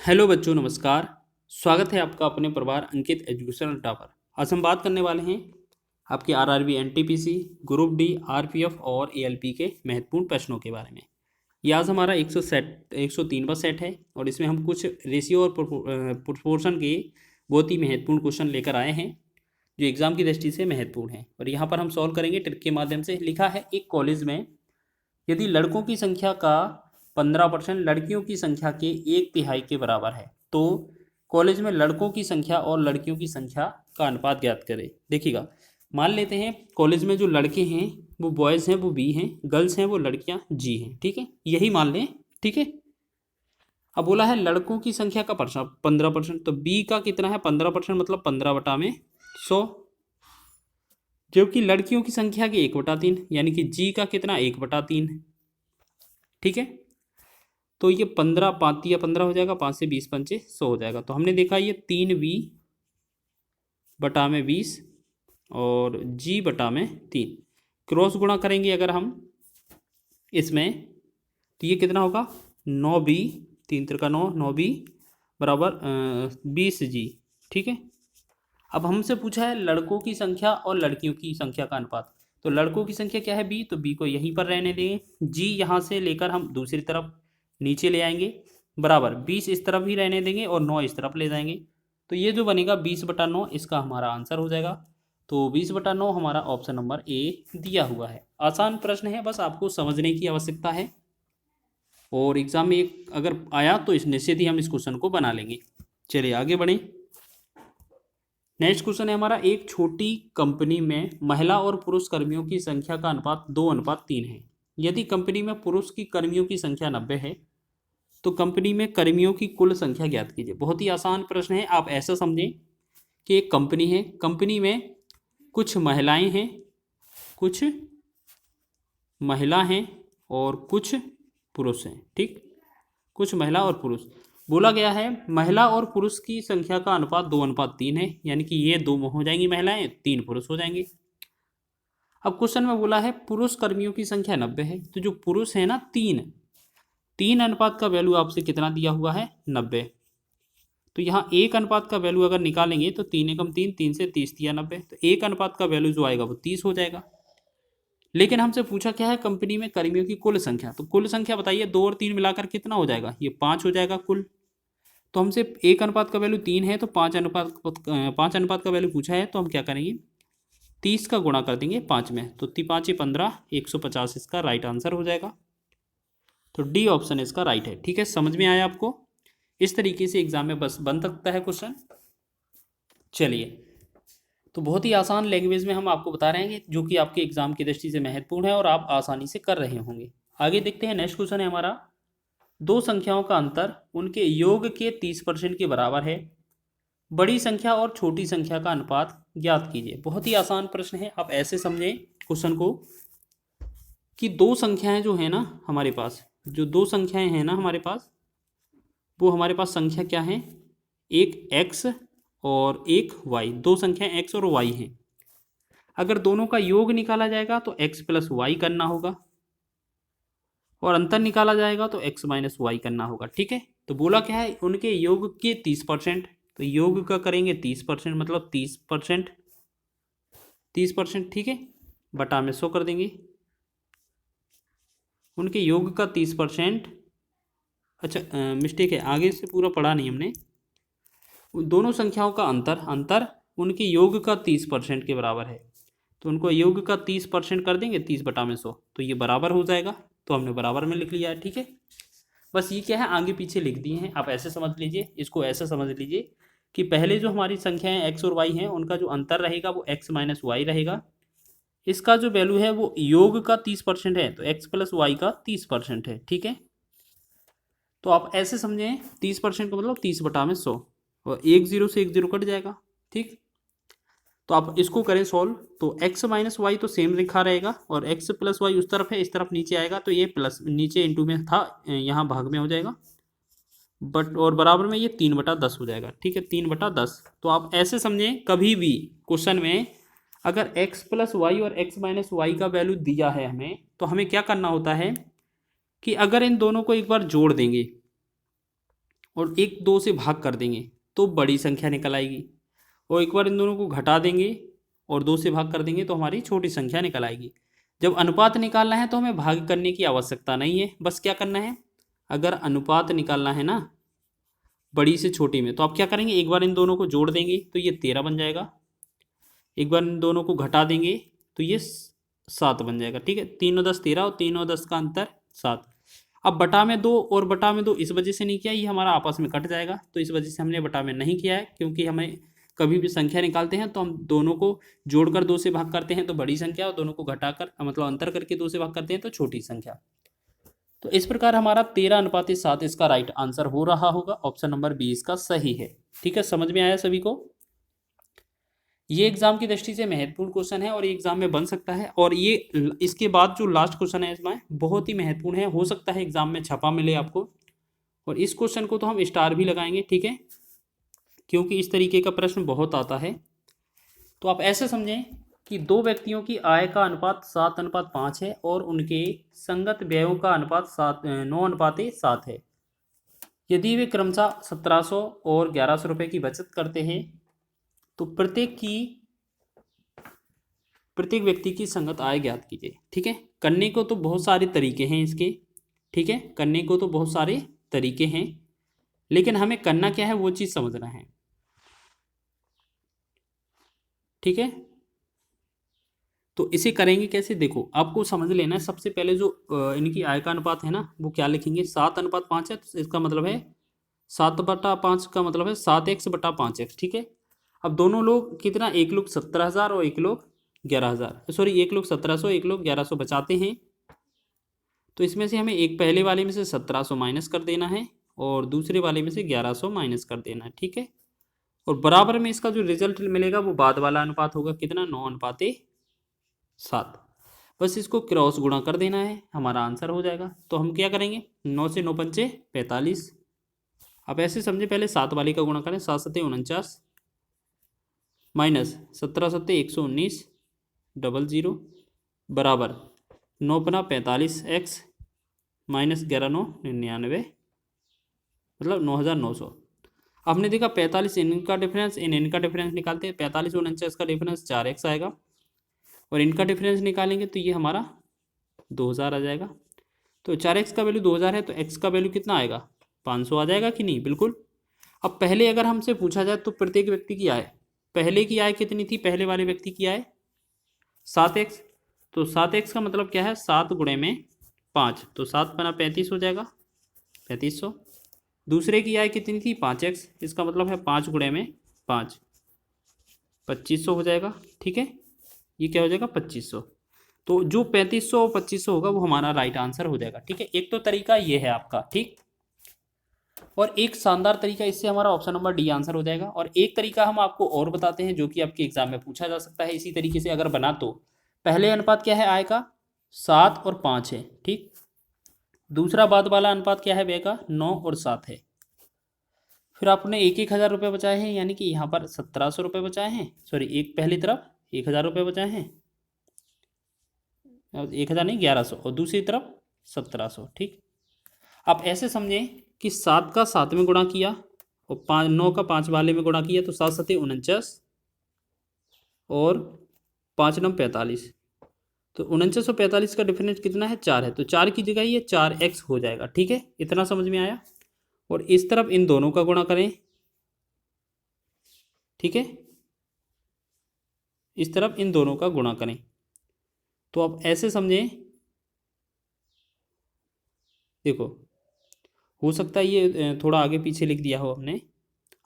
Hello बच्चों, नमस्कार। स्वागत है आपका अपने परिवार अंकित एजुकेशन अड्डा पर। आज हम बात करने वाले हैं आपके RRB NTPC, group D, RPF और एएलपी के महत्वपूर्ण प्रश्नों के बारे में। ये आज हमारा 103वां सेट है और इसमें हम कुछ रेशियो और प्रोपोर्शन के बहुत ही महत्वपूर्ण क्वेश्चन लेकर आए हैं जो एग्जाम की दृष्टि से महत्वपूर्ण है। और यहाँ पर हम सॉल्व करेंगे ट्रिक के माध्यम से। लिखा है, एक कॉलेज में यदि लड़कों की संख्या का 15% लड़कियों की संख्या के 1/3 के बराबर है तो कॉलेज में लड़कों की संख्या और लड़कियों की संख्या का अनुपात ज्ञात करें। देखिएगा, मान लेते हैं कॉलेज में जो लड़के हैं वो बॉयज़ हैं, वो बी हैं, गर्ल्स हैं वो लड़कियां जी हैं। ठीक है, यही मान लें। ठीक है, अब बोला है लड़कों की संख्या का 15%, तो बी का कितना है 15%, मतलब 15/100, जबकि लड़कियों की संख्या की 1/3 यानी कि जी का कितना 1/3। ठीक है, तो ये 15 5 या 15 हो जाएगा, 5 से 20 पंचे 100 हो जाएगा। तो हमने देखा ये 3v/20 और g/3 क्रॉस गुणा करेंगे अगर हम इसमें, तो ये कितना होगा 9b, 3 त्रिका 9, 9b बराबर 20g। ठीक है, अब हमसे पूछा है लड़कों की संख्या और लड़कियों की संख्या का अनुपात। तो लड़कों की संख्या क्या है b, तो b को यहीं पर रहने देंगे। g यहाँ से लेकर हम दूसरी तरफ नीचे ले आएंगे, बराबर 20 इस तरफ ही रहने देंगे और 9 इस तरफ ले जाएंगे। तो ये जो बनेगा 20/9 इसका हमारा आंसर हो जाएगा। तो 20/9 हमारा ऑप्शन नंबर ए दिया हुआ है। आसान प्रश्न है, बस आपको समझने की आवश्यकता है और एग्जाम में अगर आया तो इस निश्चित ही हम इस क्वेश्चन को बना लेंगे। चलिए आगे बढ़ें। नेक्स्ट क्वेश्चन है हमारा, एक छोटी कंपनी में महिला और पुरुष कर्मियों की संख्या का अनुपात 2:3 है। यदि कंपनी में पुरुष की कर्मियों की संख्या 90 है तो कंपनी में कर्मियों की कुल संख्या ज्ञात कीजिए। बहुत ही आसान प्रश्न है। आप ऐसा समझें कि एक कंपनी है, कंपनी में कुछ महिलाएं हैं, कुछ महिला हैं और कुछ पुरुष हैं। ठीक, कुछ महिला और पुरुष। बोला गया है महिला और पुरुष की संख्या का अनुपात 2:3 है, यानी कि ये 2 हो जाएंगी महिलाएं, 3 पुरुष हो जाएंगे। अब क्वेश्चन में बोला है पुरुष कर्मियों की संख्या 90 है, तो जो पुरुष है ना 3 अनुपात का वैल्यू आपसे कितना दिया हुआ है 90। तो यहाँ 1 अनुपात का वैल्यू अगर निकालेंगे तो 3 एकम 3, 3 से 30 दिया 90, तो 1 अनुपात का वैल्यू जो आएगा वो 30 हो जाएगा। लेकिन हमसे पूछा क्या है कंपनी में कर्मियों की कुल संख्या। तो कुल संख्या बताइए 2 और 3 मिलाकर कितना हो जाएगा, ये 5 हो जाएगा कुल। तो हमसे 1 अनुपात का वैल्यू 3 है तो 5 अनुपात का वैल्यू पूछा है, तो हम क्या करेंगे 30 का गुणा कर देंगे 5 में, तो 5 15, 150 इसका राइट आंसर हो जाएगा। तो डी ऑप्शन इसका राइट है। ठीक है, समझ में आया आपको? इस तरीके से एग्जाम में बस बन सकता है क्वेश्चन। चलिए, तो बहुत ही आसान लैंग्वेज में हम आपको बता रहे हैं जो कि आपके एग्जाम की दृष्टि से महत्वपूर्ण है और आप आसानी से कर रहे होंगे। आगे देखते हैं। नेक्स्ट क्वेश्चन है हमारा, दो संख्याओं का अंतर उनके योग के 30% के बराबर है। बड़ी संख्या और छोटी संख्या का अनुपात ज्ञात कीजिए। बहुत ही आसान प्रश्न है। आप ऐसे समझें क्वेश्चन को कि दो संख्याएं जो है ना हमारे पास, जो दो संख्याएं हैं ना हमारे पास, वो हमारे पास संख्या क्या है, एक x और एक y। दो संख्याएं x और y हैं। अगर दोनों का योग निकाला जाएगा तो x + y करना होगा और अंतर निकाला जाएगा तो x - y करना होगा। ठीक है, तो बोला क्या है उनके योग के 30%, तो योग का करेंगे 30%, मतलब 30%, 30%। ठीक है, बटा में 100 कर देंगे। उनके योग का 30%, अच्छा मिस्टेक है, आगे से पूरा पढ़ा नहीं हमने। दोनों संख्याओं का अंतर उनके योग का 30% के बराबर है, तो उनको योग का 30% कर देंगे 30 बटा में 100, तो ये बराबर हो जाएगा। तो हमने बराबर में लिख लिया है। ठीक है, बस ये क्या है आगे पीछे लिख दिए हैं। आप ऐसे समझ लीजिए, इसको ऐसे समझ लीजिए कि पहले जो हमारी संख्याएं x और y हैं उनका जो अंतर रहेगा वो x - y रहेगा। इसका जो वैल्यू है वो योग का 30% है, तो x + y का 30% है। ठीक है, तो आप ऐसे समझें 30% का मतलब 30 बटा में 100 और 1 0 से 1 0 कट जाएगा। ठीक, तो आप इसको करें सॉल्व, तो x - y तो सेम लिखा रहेगा और x + y उस तरफ है, इस तरफ नीचे आएगा, तो ये प्लस नीचे इंटू में था, यहाँ भाग में हो जाएगा, बट और बराबर में ये 3/10 हो जाएगा। ठीक है, 3/10। तो आप ऐसे समझें कभी भी क्वेश्चन में अगर x + y और x - y का वैल्यू दिया है हमें, तो हमें क्या करना होता है कि अगर इन दोनों को एक बार जोड़ देंगे और 1 2 से भाग कर देंगे तो बड़ी संख्या निकल आएगी, और एक बार इन दोनों को घटा देंगे और 2 से भाग कर देंगे तो हमारी छोटी संख्या निकल आएगी। जब अनुपात निकालना है तो हमें भाग करने की आवश्यकता नहीं है, बस क्या करना है, अगर अनुपात निकालना है ना बड़ी से छोटी में, तो आप क्या करेंगे, एक बार इन दोनों को जोड़ देंगे तो ये 13 बन जाएगा, एक बार इन दोनों को घटा देंगे तो ये 7 बन जाएगा। ठीक है, 3 और 10 13 और 3 और 10 का अंतर 7। अब बटा में 2 और बटा में 2 इस वजह से नहीं किया, ये हमारा आपस में कट जाएगा, तो इस वजह से हमने बटा में नहीं किया है, क्योंकि हमें कभी भी संख्या निकालते हैं तो हम दोनों को जोड़कर 2 से भाग करते हैं तो बड़ी संख्या, और दोनों को घटाकर मतलब अंतर करके 2 से भाग करते हैं तो छोटी संख्या। तो इस प्रकार हमारा 13:7 इसका राइट आंसर हो रहा होगा, ऑप्शन नंबर बी इसका सही है। ठीक है, समझ में आया सभी को। ये एग्जाम की दृष्टि से महत्वपूर्ण क्वेश्चन है और ये एग्जाम में बन सकता है, और ये इसके बाद जो लास्ट क्वेश्चन है इसमें बहुत ही महत्वपूर्ण है, हो सकता है एग्जाम में छपा मिले आपको, और इस क्वेश्चन को तो हम स्टार भी लगाएंगे। ठीक है, क्योंकि इस तरीके का प्रश्न बहुत आता है। तो आप ऐसे समझें कि 2 व्यक्तियों की आय का अनुपात 7:5 है और उनके संगत व्ययों का अनुपात 9:7 है। यदि वे क्रमशः 1700 और 1100 रुपये की बचत करते हैं तो प्रत्येक व्यक्ति की संगत आय ज्ञात कीजिए। ठीक है, करने को तो बहुत सारे तरीके हैं इसके। ठीक है, करने को तो बहुत सारे तरीके हैं, लेकिन हमें करना क्या है वो चीज़ समझना है। ठीक है, तो इसे करेंगे कैसे, देखो आपको समझ लेना है। सबसे पहले जो इनकी आय का अनुपात है ना वो क्या लिखेंगे, 7:5 है, तो इसका मतलब है 7/5 का मतलब है 7x/5x। ठीक है, अब दोनों लोग कितना, एक लोग 17,000 और एक लोग 11,000, सॉरी एक लोग 1700 एक लोग 1100 बचाते हैं, तो इसमें से हमें एक पहले वाले में से 1700 माइनस कर देना है और दूसरे वाले में से 1100 माइनस कर देना है। ठीक है, और बराबर में इसका जो रिजल्ट मिलेगा वो बाद वाला अनुपात होगा, कितना, 9:7। बस इसको क्रॉस गुणा कर देना है, हमारा आंसर हो जाएगा। तो हम क्या करेंगे, 9 से 9 पंचे 45। अब ऐसे समझे, पहले 7 वाले का गुणा करें, 7 7 49 माइनस 17 7 119 00 बराबर 9 पना 45x माइनस 11 9 99 मतलब 9,900। आपने देखा 45 इनका डिफरेंस इनका डिफरेंस निकालते हैं, 45 और 49 का डिफरेंस 4x आएगा, और इनका डिफरेंस निकालेंगे तो ये हमारा 2000 आ जाएगा। तो 4x का वैल्यू 2000 है तो x का वैल्यू कितना आएगा, 500 आ जाएगा कि नहीं, बिल्कुल। अब पहले अगर हमसे पूछा जाए तो प्रत्येक व्यक्ति की आय, पहले की आय कितनी थी, पहले वाले व्यक्ति की आय 7x, तो 7x का मतलब क्या है, 7 गुणे में 5, तो 7 पना 35 हो जाएगा, 3500। दूसरे की आय कितनी थी, 5x, इसका मतलब है 5 गुणे में 5, 2500 हो जाएगा। ठीक है, ये क्या हो जाएगा, 2500। तो जो 3500 और 2500 होगा वो हमारा राइट आंसर हो जाएगा। ठीक है, एक तो तरीका ये है आपका, ठीक, और एक शानदार तरीका, इससे हमारा ऑप्शन नंबर डी आंसर हो जाएगा। और एक तरीका हम आपको और बताते हैं जो कि आपके एग्जाम में पूछा जा सकता है इसी तरीके से अगर बना, तो पहले अनुपात क्या है आय का, 7 और 5 है। ठीक, दूसरा बाद वाला अनुपात क्या है व्यय का, 9 और 7 है। फिर आपने 1,000 रुपये बचाए हैं, यानी कि यहाँ पर 1700 रुपये बचाए हैं, सॉरी एक पहली तरफ 1,000 रुपये बचाए हैं, 1,000 नहीं 1100, और दूसरी तरफ 1700। ठीक, आप ऐसे समझें कि 7 का 7 में गुणा किया और 9 का 5 वाले में गुणा किया, तो 7 7 49 और 5 9 45, तो 49 और 45 का डिफरेंस कितना है, 4 है, तो 4 की जगह ये 4x हो जाएगा। ठीक है, इतना समझ में आया। और इस तरफ इन दोनों का गुणा करें, ठीक है, इस तरफ इन दोनों का गुणा करें, तो आप ऐसे समझें, देखो हो सकता है ये थोड़ा आगे पीछे लिख दिया हो हमने,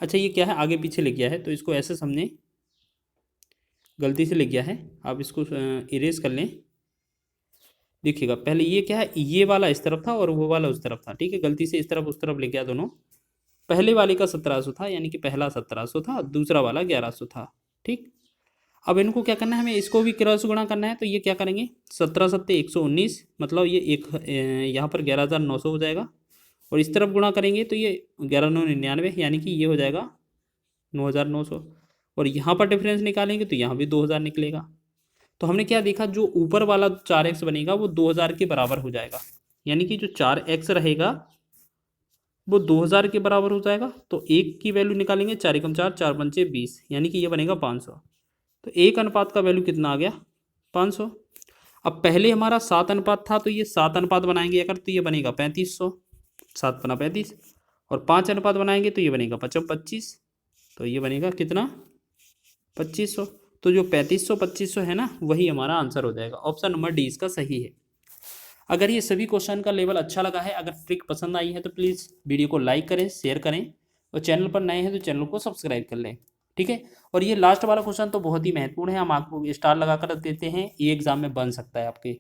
अच्छा ये क्या है, आगे पीछे लिख गया है, तो इसको ऐसे समझें, गलती से लिख गया है, आप इसको इरेज कर लें। देखिएगा पहले ये क्या है, ये वाला इस तरफ था और वो वाला उस तरफ था। ठीक है, गलती से इस तरफ उस तरफ लिख गया दोनों। पहले वाले का 1700 था, यानी कि पहला 1700 था, दूसरा वाला 1100 था। ठीक, अब इनको क्या करना है, हमें इसको भी क्रॉस गुणा करना है, तो ये क्या करेंगे, 17 7 119 मतलब ये एक यहाँ पर 11,900 हो जाएगा, और इस तरफ गुणा करेंगे तो ये 11 9 99, यानी कि ये हो जाएगा 9,900, और यहाँ पर डिफरेंस निकालेंगे तो यहाँ भी 2,000 निकलेगा। तो हमने क्या देखा, जो ऊपर वाला 4x बनेगा वो 2,000 के बराबर हो जाएगा, यानी कि जो 4x रहेगा वो 2000 के बराबर हो जाएगा। तो 1 की वैल्यू निकालेंगे, 4 एकम 4, 4 पंचे 20, यानी कि ये बनेगा 500। तो 1 अनुपात का वैल्यू कितना आ गया, 500। अब पहले हमारा 7 अनुपात था, तो ये 7 अनुपात बनाएंगे अगर, तो ये बनेगा 3500, 7 बना 35। और 5 अनुपात बनाएंगे तो ये बनेगा 25, तो ये बनेगा कितना, 2500। तो जो 3500 2500 है ना, वही हमारा आंसर हो जाएगा। ऑप्शन नंबर डी इसका सही है। अगर ये सभी क्वेश्चन का लेवल अच्छा लगा है, अगर ट्रिक पसंद आई है, तो प्लीज़ वीडियो को लाइक करें, शेयर करें, और चैनल पर नए हैं तो चैनल को सब्सक्राइब कर लें, ठीक है। और ये लास्ट वाला क्वेश्चन तो बहुत ही महत्वपूर्ण है, हम आपको स्टार लगा कर देते हैं, ये एग्जाम में बन सकता है आपके।